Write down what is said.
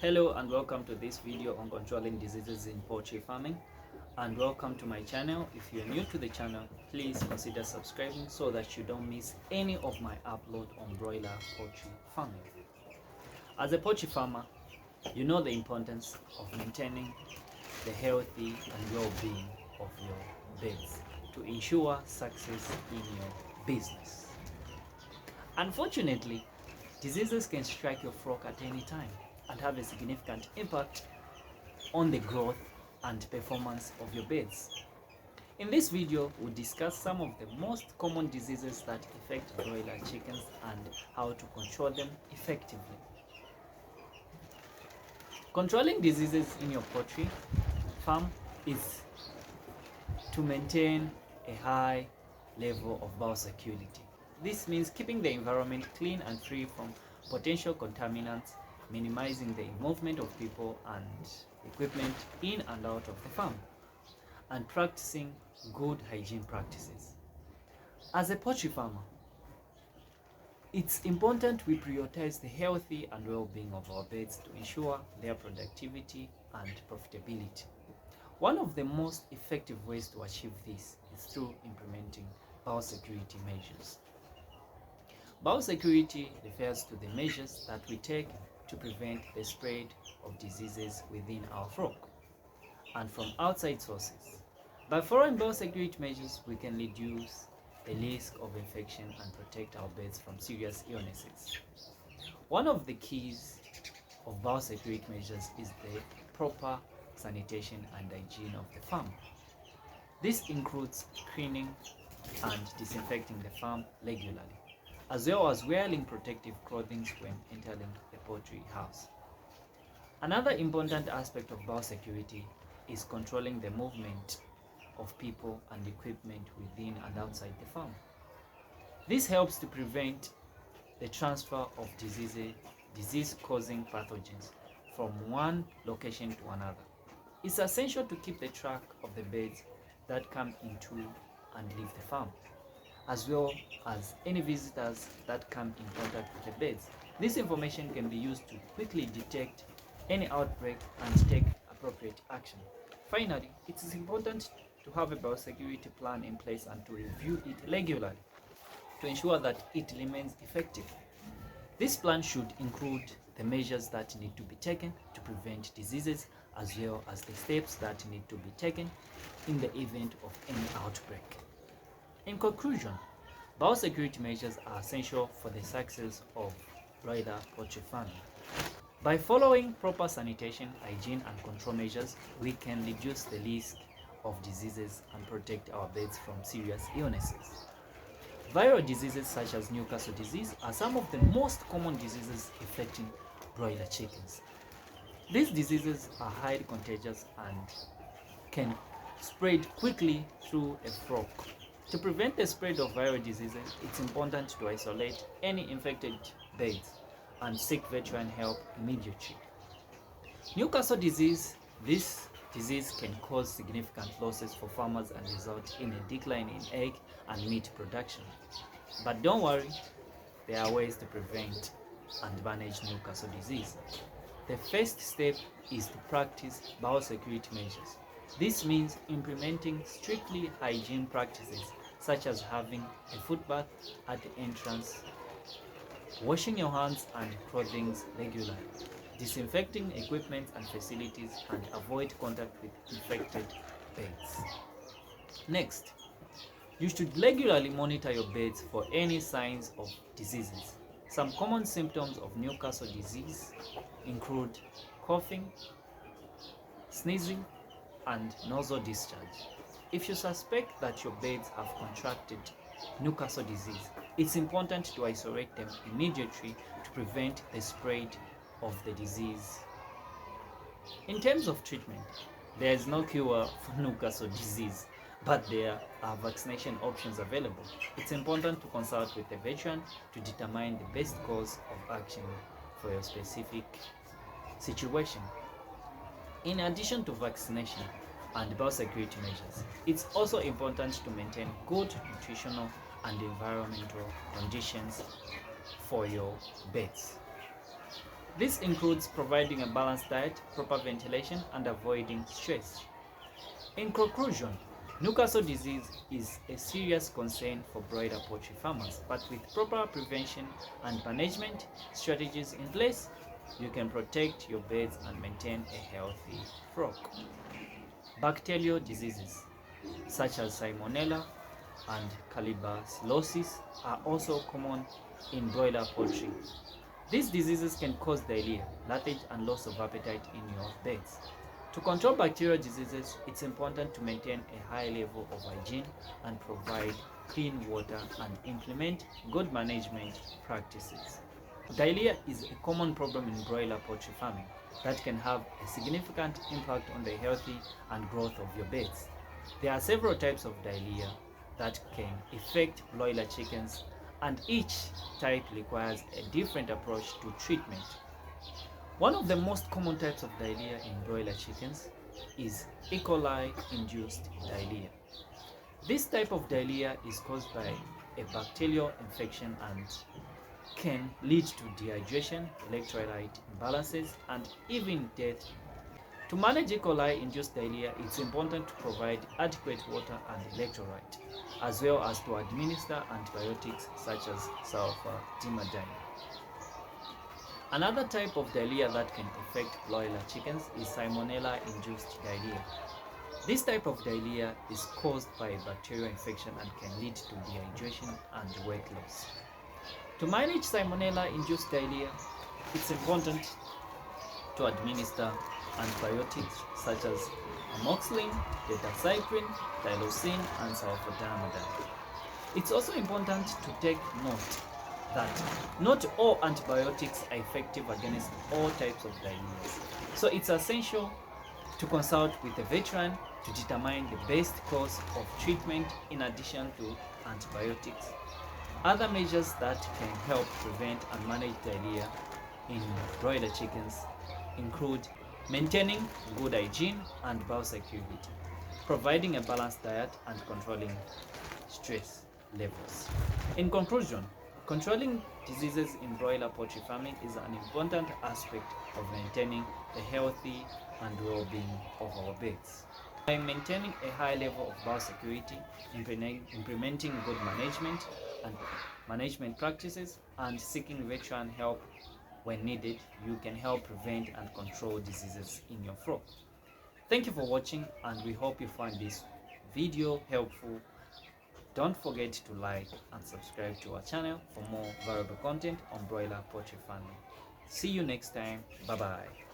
Hello and welcome to this video on controlling diseases in poultry farming, and welcome to my channel. If you're new to the channel, please consider subscribing so that you don't miss any of my upload on broiler poultry farming. As a poultry farmer, you know the importance of maintaining the healthy and well-being of your birds to ensure success in your business. Unfortunately, diseases can strike your flock at any time and have a significant impact on the growth and performance of your birds. In this video, we'll discuss some of the most common diseases that affect broiler chickens and how to control them effectively. Controlling diseases in your poultry farm is to maintain a high level of biosecurity. This means keeping the environment clean and free from potential contaminants, minimizing the movement of people and equipment in and out of the farm, and practicing good hygiene practices. As a poultry farmer, it's important we prioritize the healthy and well-being of our birds to ensure their productivity and profitability. One of the most effective ways to achieve this is through implementing biosecurity measures. Biosecurity refers to the measures that we take to prevent the spread of diseases within our flock and from outside sources. By following biosecurity measures, we can reduce the risk of infection and protect our birds from serious illnesses. One of the keys of biosecurity measures is the proper sanitation and hygiene of the farm. This includes cleaning and disinfecting the farm regularly, as well as wearing protective clothing when entering the poultry house. Another important aspect of biosecurity is controlling the movement of people and equipment within and outside the farm. This helps to prevent the transfer of disease-causing pathogens from one location to another. It's essential to keep the track of the birds that come into and leave the farm, as well as any visitors that come in contact with the birds. This information can be used to quickly detect any outbreak and take appropriate action. Finally, it is important to have a biosecurity plan in place and to review it regularly to ensure that it remains effective. This plan should include the measures that need to be taken to prevent diseases, as well as the steps that need to be taken in the event of any outbreak. In conclusion, biosecurity measures are essential for the success of broiler poultry farming. By following proper sanitation, hygiene, and control measures, we can reduce the risk of diseases and protect our birds from serious illnesses. Viral diseases such as Newcastle disease are some of the most common diseases affecting broiler chickens. These diseases are highly contagious and can spread quickly through a flock. To prevent the spread of viral diseases, it's important to isolate any infected birds and seek veteran help immediately. Newcastle disease. This disease can cause significant losses for farmers and result in a decline in egg and meat production. But don't worry, there are ways to prevent and manage Newcastle disease. The first step is to practice biosecurity measures. This means implementing strictly hygiene practices such as having a foot bath at the entrance, washing your hands and clothing regularly, disinfecting equipment and facilities, and avoid contact with infected birds. Next, you should regularly monitor your birds for any signs of diseases. Some common symptoms of Newcastle disease include coughing, sneezing, and nasal discharge. If you suspect that your birds have contracted Newcastle disease, it's important to isolate them immediately to prevent the spread of the disease. In terms of treatment, there is no cure for Newcastle disease, but there are vaccination options available. It's important to consult with a veteran to determine the best course of action for your specific situation. In addition to vaccination and biosecurity measures, it's also important to maintain good nutritional and environmental conditions for your birds. This includes providing a balanced diet, proper ventilation, and avoiding stress. In conclusion, Newcastle disease is a serious concern for broiler poultry farmers, but with proper prevention and management strategies in place, you can protect your birds and maintain a healthy flock. Bacterial diseases such as Salmonella and Calibacillosis are also common in broiler poultry. These diseases can cause diarrhea, lethargy, and loss of appetite in your birds. To control bacterial diseases, it's important to maintain a high level of hygiene and provide clean water and implement good management practices. Diarrhea is a common problem in broiler poultry farming that can have a significant impact on the health and growth of your birds. There are several types of diarrhea that can affect broiler chickens, and each type requires a different approach to treatment. One of the most common types of diarrhea in broiler chickens is E. coli induced diarrhea. This type of diarrhea is caused by a bacterial infection and can lead to dehydration, electrolyte imbalances, and even death. To manage E. coli induced diarrhea, it's important to provide adequate water and electrolyte, as well as to administer antibiotics such as sulfadimetide. Another type of diarrhea that can affect broiler chickens is Salmonella induced diarrhea. This type of diarrhea is caused by a bacterial infection and can lead to dehydration and weight loss. To manage Salmonella induced diarrhea, it's important to administer antibiotics such as amoxicillin, tetracycline, tylosin, and sulfadimetide. It's also important to take note that not all antibiotics are effective against all types of diarrhea. So it's essential to consult with a veteran to determine the best course of treatment in addition to antibiotics. Other measures that can help prevent and manage diarrhea in broiler chickens include maintaining good hygiene and biosecurity, providing a balanced diet, and controlling stress levels. In conclusion, controlling diseases in broiler poultry farming is an important aspect of maintaining the healthy and well-being of our birds. By maintaining a high level of biosecurity, implementing good management practices, and seeking veteran help when needed, you can help prevent and control diseases in your flock. Thank you for watching, and we hope you find this video helpful. Don't forget to like and subscribe to our channel for more valuable content on broiler poultry farming. See you next time. Bye bye.